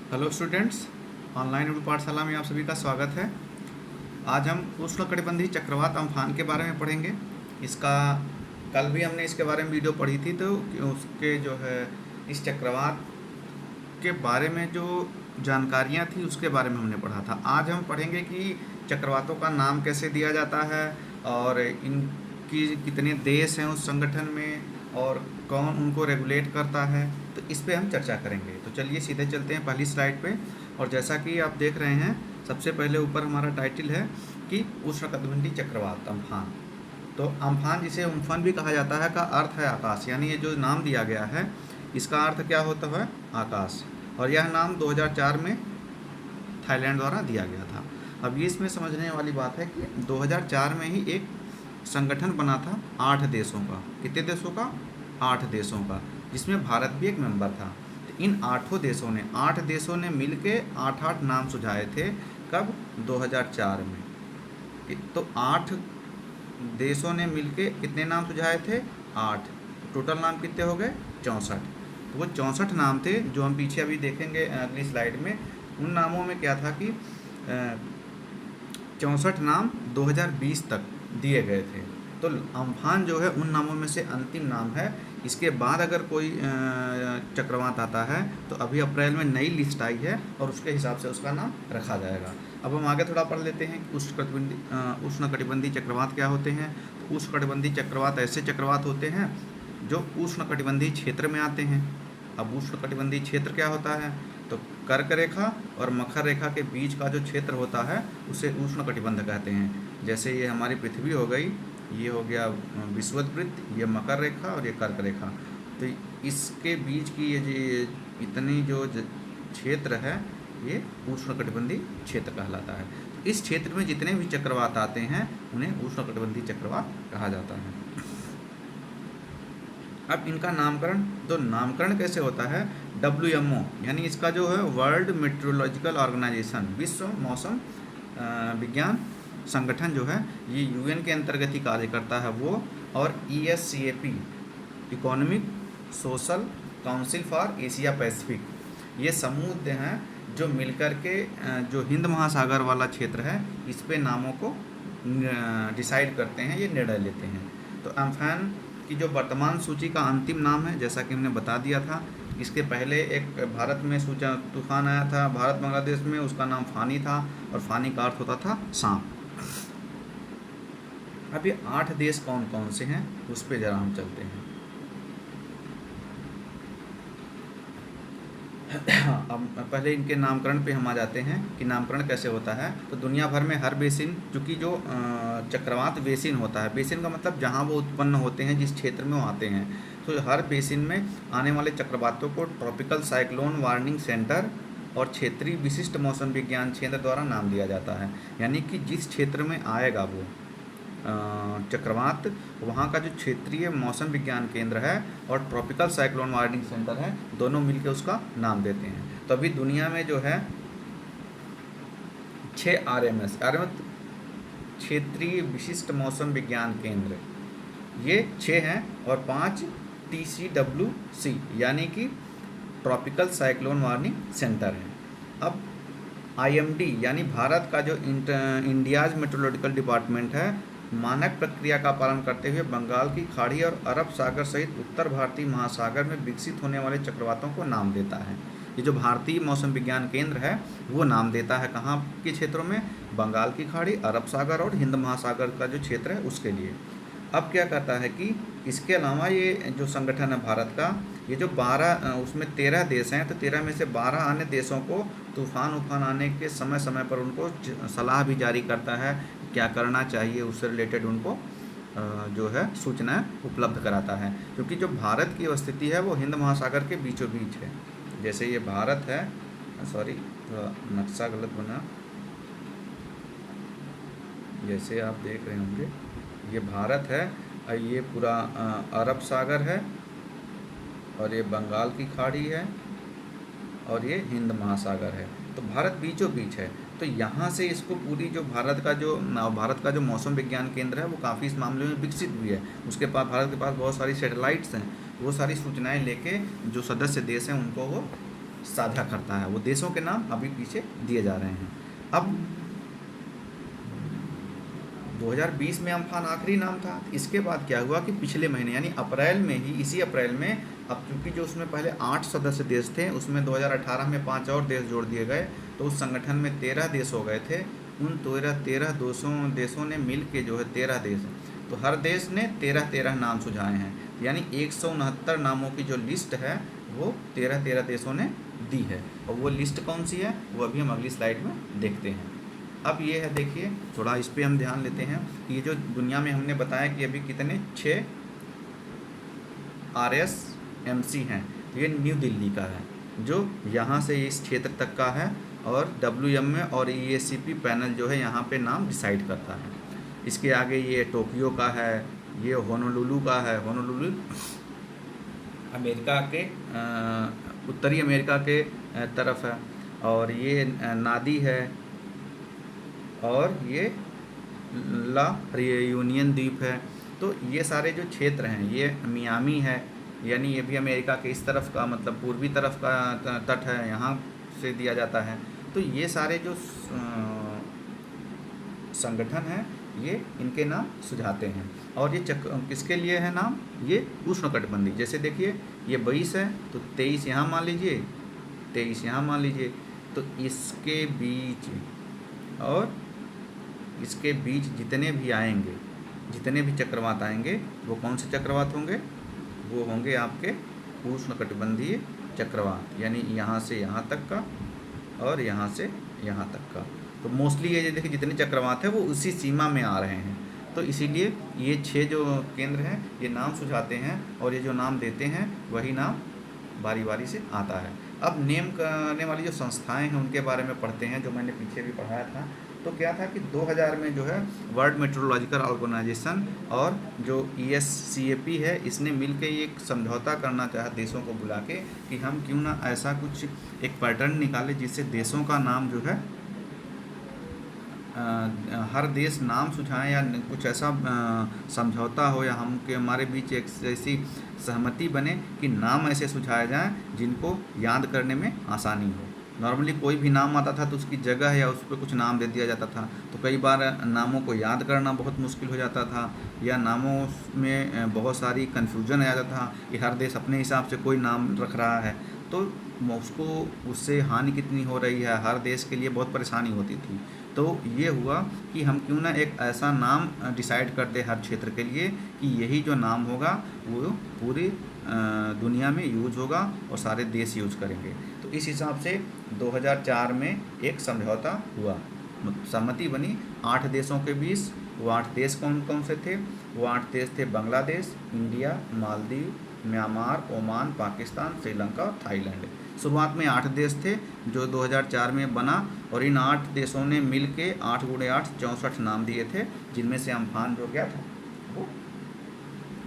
Hello students, online Urdu पाठशाला में आप सभी का स्वागत है। आज हम उष्णकटिबंधीय चक्रवात अम्फान के बारे में पढ़ेंगे। इसका कल भी हमने इसके बारे में वीडियो पढ़ी थी, तो उसके जो है इस चक्रवात के बारे में जो जानकारियाँ थी उसके बारे में हमने पढ़ा था। आज हम पढ़ेंगे कि चक्रवातों का नाम कैसे दिया जाता है और इनकी कितने देश हैं उस संगठन में और कौन उनको रेगुलेट करता है, तो इस पे हम चर्चा करेंगे। तो चलिए सीधे चलते हैं पहली स्लाइड पे। और जैसा कि आप देख रहे हैं, सबसे पहले ऊपर हमारा टाइटल है कि उष्णकटिबंधीय चक्रवात अम्फान। तो अम्फान, जिसे उम्फन भी कहा जाता है, का अर्थ है आकाश। यानी ये जो नाम दिया गया है इसका अर्थ क्या होता है? आकाश। और यह नाम 2004 में थाईलैंड द्वारा दिया गया था। अब ये इसमें समझने वाली बात है कि 2004 में ही एक संगठन बना था 8 देशों का। कितने देशों का? 8 देशों का, जिसमें भारत भी एक मेंबर था। तो इन 8 देशों ने मिल के 8 नाम सुझाए थे। कब? 2004 में। तो 8 देशों ने मिलके कितने नाम सुझाए थे? 8। टोटल नाम कितने हो गए? 64। तो वो 64 नाम थे जो हम पीछे अभी देखेंगे अगली स्लाइड में। उन नामों में क्या था कि 64 नाम 2020 तक दिए गए थे। तो अम्फान जो है उन नामों में से अंतिम नाम है। इसके बाद अगर कोई चक्रवात आता है तो अभी अप्रैल में नई लिस्ट आई है और उसके हिसाब से उसका नाम रखा जाएगा। अब हम आगे थोड़ा पढ़ लेते हैं कि उष्णकटिबंधीय चक्रवात क्या होते हैं। तो उष्णकटिबंधीय चक्रवात ऐसे चक्रवात होते हैं जो उष्णकटिबंधीय क्षेत्र में आते हैं। अब उष्णकटिबंधीय क्षेत्र क्या होता है? तो कर्क रेखा और मकर रेखा के बीच का जो क्षेत्र होता है उसे उष्णकटिबंध कहते हैं। जैसे ये हमारी पृथ्वी हो गई, ये हो गया विषुवत, ये मकर रेखा और ये कर्क रेखा। तो इसके बीच की ये इतनी जो क्षेत्र है ये उष्णकटिबंधीय क्षेत्र कहलाता है। तो इस क्षेत्र में जितने भी चक्रवात आते हैं उन्हें उष्णकटिबंधीय चक्रवात कहा जाता है। अब इनका नामकरण, तो नामकरण कैसे होता है? WMO यानी इसका जो है वर्ल्ड मेट्रोलॉजिकल ऑर्गेनाइजेशन, विश्व मौसम विज्ञान संगठन जो है ये UN के अंतर्गत ही कार्य करता है वो। और ESCAP, economic social council for Asia Pacific, ये समूह हैं जो मिलकर के जो हिंद महासागर वाला क्षेत्र है इस पे नामों को डिसाइड करते हैं, ये निर्णय लेते हैं। तो अम्फान की जो वर्तमान सूची का अंतिम नाम है, जैसा कि हमने बता दिया था, इसके पहले एक भारत में सूचा तूफान आया था भारत बांग्लादेश में, उसका नाम फानी था और फानी का अर्थ होता था सांप। अब ये 8 देश कौन कौन से हैं उस पर ज़रा हम चलते हैं। अब पहले इनके नामकरण पे हम आ जाते हैं कि नामकरण कैसे होता है। तो दुनिया भर में हर बेसिन, चूँकि जो चक्रवात बेसिन होता है, बेसिन का मतलब जहाँ वो उत्पन्न होते हैं, जिस क्षेत्र में वो आते हैं, तो हर बेसिन में आने वाले चक्रवातों को ट्रॉपिकल साइक्लोन वार्निंग सेंटर और क्षेत्रीय विशिष्ट मौसम विज्ञान केंद्र द्वारा नाम दिया जाता है। यानी कि जिस क्षेत्र में आएगा वो चक्रवात, वहाँ का जो क्षेत्रीय मौसम विज्ञान केंद्र है और ट्रॉपिकल साइक्लोन वार्निंग सेंटर है, दोनों मिलकर उसका नाम देते हैं। तो अभी दुनिया में जो है 6 RMS क्षेत्रीय विशिष्ट मौसम विज्ञान केंद्र, ये 6 हैं, और 5 TCWC यानी कि ट्रॉपिकल साइक्लोन वार्निंग सेंटर हैं। अब IMD यानी भारत का जो इंडियाज मेट्रोलॉजिकल डिपार्टमेंट है, मानक प्रक्रिया का पालन करते हुए बंगाल की खाड़ी और अरब सागर सहित उत्तर भारतीय महासागर में विकसित होने वाले चक्रवातों को नाम देता है। ये जो भारतीय मौसम विज्ञान केंद्र है वो नाम देता है कहाँ के क्षेत्रों में? बंगाल की खाड़ी, अरब सागर और हिंद महासागर का जो क्षेत्र है उसके लिए। अब क्या करता है कि इसके अलावा ये जो संगठन है भारत का, ये जो 12 उसमें 13 देश हैं, तो 13 में से 12 अन्य देशों को तूफान आने के समय समय पर उनको सलाह भी जारी करता है, क्या करना चाहिए, उससे रिलेटेड उनको जो है सूचनाएं उपलब्ध कराता है। क्योंकि जो भारत की स्थिति है वो हिंद महासागर के बीचों बीच है। जैसे ये भारत है, सॉरी थोड़ा नक्शा गलत बना, जैसे आप देख रहे होंगे ये भारत है और ये पूरा अरब सागर है और ये बंगाल की खाड़ी है और ये हिंद महासागर है। तो भारत बीचों बीच है। तो यहाँ से इसको पूरी जो भारत का जो मौसम विज्ञान केंद्र है वो काफ़ी इस मामले में विकसित भी है। उसके पास, भारत के पास बहुत सारी सैटेलाइट्स हैं, वो सारी सूचनाएं लेके जो सदस्य देश हैं उनको वो साझा करता है। वो देशों के नाम अभी पीछे दिए जा रहे हैं। अब 2020 में अम्फान आखिरी नाम था। इसके बाद क्या हुआ कि पिछले महीने यानी अप्रैल में ही, इसी अप्रैल में, अब चूंकि जो उसमें पहले 8 सदस्य देश थे, उसमें 2018 में 5 और देश जोड़ दिए गए, तो उस संगठन में 13 देश हो गए थे। उन 13 देशों ने मिल के जो है 13 देश, तो हर देश ने 13 नाम सुझाए हैं। यानी 169 नामों की जो लिस्ट है वो 13 देशों ने दी है। और वो लिस्ट कौन सी है वो अभी हम अगली स्लाइड में देखते हैं। अब ये है, देखिए थोड़ा इस पे हम ध्यान लेते हैं। ये जो दुनिया में हमने बताया कि अभी कितने 6 RSMC हैं, ये न्यू दिल्ली का है, जो यहाँ से इस क्षेत्र तक का है, और WM और EACP पैनल जो है यहाँ पे नाम डिसाइड करता है। इसके आगे ये टोक्यो का है, ये होनोलुलु का है। होनोलुलु अमेरिका के उत्तरी अमेरिका के तरफ है, और ये नादी है, और ये ला यूनियन द्वीप है। तो ये सारे जो क्षेत्र हैं, ये मियामी है, यानी ये भी अमेरिका के इस तरफ का, मतलब पूर्वी तरफ का तट है, यहाँ से दिया जाता है। तो ये सारे जो संगठन हैं, ये इनके नाम सुझाते हैं। और ये किसके लिए है नाम? ये उष्णकटिबंधीय। जैसे देखिए ये 22 है, तो 23 यहाँ मान लीजिए, 23 यहाँ मान लीजिए। तो इसके बीच और इसके बीच जितने भी आएंगे, जितने भी चक्रवात आएंगे, वो कौन से चक्रवात होंगे? वो होंगे आपके उष्णकटिबंधीय चक्रवात, यानी यहाँ से यहाँ तक का और यहाँ से यहाँ तक का। तो मोस्टली ये देखिए जितने चक्रवात हैं वो उसी सीमा में आ रहे हैं। तो इसीलिए ये 6 जो केंद्र हैं ये नाम सुझाते हैं, और ये जो नाम देते हैं वही नाम बारी बारी से आता है। अब नेम करने वाली जो संस्थाएं हैं उनके बारे में पढ़ते हैं, जो मैंने पीछे भी पढ़ाया था। तो क्या था कि 2000 में जो है वर्ल्ड मेट्रोलॉजिकल ऑर्गेनाइजेशन और जो ESCAP है, इसने मिलकर ये एक समझौता करना चाहा देशों को बुला के कि हम क्यों ना ऐसा कुछ एक पैटर्न निकाले जिससे देशों का नाम जो है हर देश नाम सुझाएं, या कुछ ऐसा समझौता हो, या हमारे बीच एक ऐसी सहमति बने कि नाम ऐसे सुझाए जाएं जिनको याद करने में आसानी हो। नॉर्मली कोई भी नाम आता था तो उसकी जगह या उस पर कुछ नाम दे दिया जाता था, तो कई बार नामों को याद करना बहुत मुश्किल हो जाता था, या नामों में बहुत सारी कन्फ्यूजन आ जाता था कि हर देश अपने हिसाब से कोई नाम रख रहा है, तो उसको उससे हानि कितनी हो रही है, हर देश के लिए बहुत परेशानी होती थी। तो ये हुआ कि हम क्यों ना एक ऐसा नाम डिसाइड कर दे हर क्षेत्र के लिए कि यही जो नाम होगा वो पूरी दुनिया में यूज होगा और सारे देश यूज करेंगे। तो इस हिसाब से 2004 में एक समझौता हुआ, सहमति बनी 8 देशों के बीच। वो 8 देश कौन कौन से थे? वो 8 देश थे Bangladesh, India, Maldives, Myanmar, Oman, Pakistan, Sri Lanka और थाईलैंड। शुरुआत में 8 देश थे जो 2004 में बना, और इन 8 देशों ने मिल के 8 × 8 64 नाम दिए थे, जिनमें से अम्फान जो गया था वो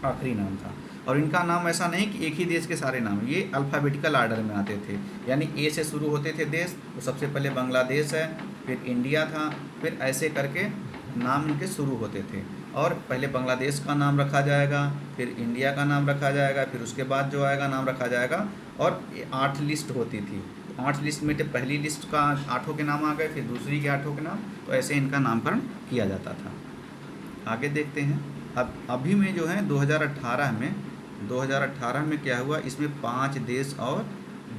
आखिरी नाम था। और इनका नाम ऐसा नहीं कि एक ही देश के सारे नाम, ये अल्फ़ाबेटिकल आर्डर में आते थे, यानी ए से शुरू होते थे देश। तो सबसे पहले बांग्लादेश है, फिर इंडिया था, फिर ऐसे करके नाम इनके शुरू होते थे। और पहले बांग्लादेश का नाम रखा जाएगा, फिर इंडिया का नाम रखा जाएगा, फिर उसके बाद जो आएगा नाम रखा जाएगा। और 8 लिस्ट होती थी, 8 लिस्ट में तो पहली लिस्ट का 8 के नाम आ गए, फिर दूसरी के 8 के नाम, तो ऐसे इनका नामकरण किया जाता था। आगे देखते हैं। अब अभी में जो है 2018 में क्या हुआ, इसमें 5 देश और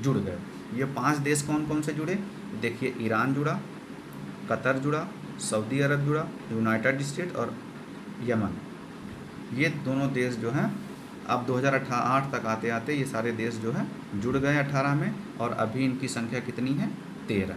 जुड़ गए। ये 5 देश कौन कौन से जुड़े? देखिए ईरान जुड़ा, कतर जुड़ा, सऊदी अरब जुड़ा, यूनाइटेड स्टेट और यमन। ये दोनों देश जो हैं अब 2008 तक आते आते ये सारे देश जो हैं जुड़ गए 18 में, और अभी इनकी संख्या कितनी है? 13।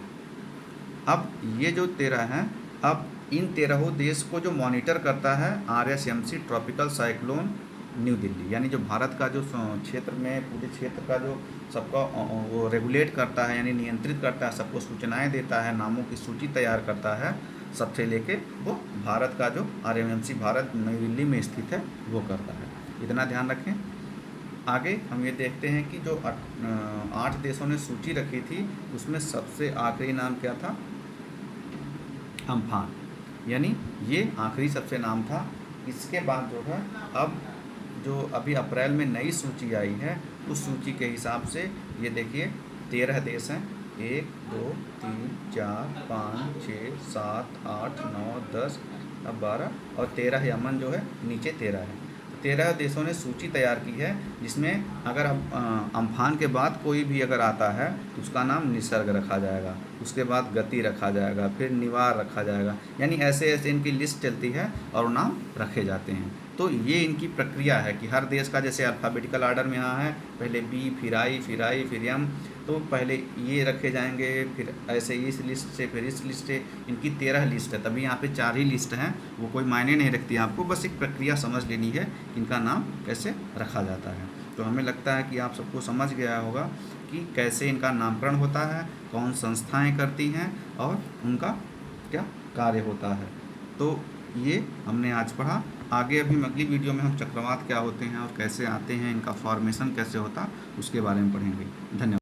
अब ये जो 13 हैं, अब इन 13 देश को जो मॉनिटर करता है RSMC tropical cyclone new Delhi, यानी जो भारत का जो क्षेत्र में पूरे क्षेत्र का जो सबका वो रेगुलेट करता है, यानी नियंत्रित करता है, सबको सूचनाएं देता है, नामों की सूची तैयार करता है सबसे लेके, वो भारत का जो RMC भारत नई दिल्ली में स्थित है वो करता है। इतना ध्यान रखें। आगे हम ये देखते हैं कि जो 8 देशों ने सूची रखी थी उसमें सबसे आखिरी नाम क्या था? अम्फान, यानी ये आखिरी सबसे नाम था। इसके बाद जो है अब जो अभी अप्रैल में नई सूची आई है उस सूची के हिसाब से ये देखिए 13 देश हैं। 1 2 3 4 5 6 7 8 9 10 अब 12 और 13 यमन जो है नीचे 13 है। 13 देशों ने सूची तैयार की है, जिसमें अगर अम्फान के बाद कोई भी अगर आता है तो उसका नाम निसर्ग रखा जाएगा, उसके बाद गति रखा जाएगा, फिर निवार रखा जाएगा, यानी ऐसे ऐसे इनकी लिस्ट चलती है और नाम रखे जाते हैं। तो ये इनकी प्रक्रिया है कि हर देश का जैसे अल्फ़ाबेटिकल आर्डर में यहाँ है, पहले बी, फिर आई, फिर आई, फिर एम, तो पहले ये रखे जाएंगे, फिर ऐसे इस लिस्ट से, फिर इस लिस्ट से। इनकी 13 लिस्ट है, तभी यहाँ पे 4 ही लिस्ट हैं, वो कोई मायने नहीं रखती है। आपको बस एक प्रक्रिया समझ लेनी है कि इनका नाम कैसे रखा जाता है। तो हमें लगता है कि आप सबको समझ गया होगा कि कैसे इनका नामकरण होता है, कौन संस्थाएं करती हैं और उनका क्या कार्य होता है। तो ये हमने आज पढ़ा। आगे अभी अगली वीडियो में हम चक्रवात क्या होते हैं और कैसे आते हैं, इनका फॉर्मेशन कैसे होता, उसके बारे में पढ़ेंगे। धन्यवाद।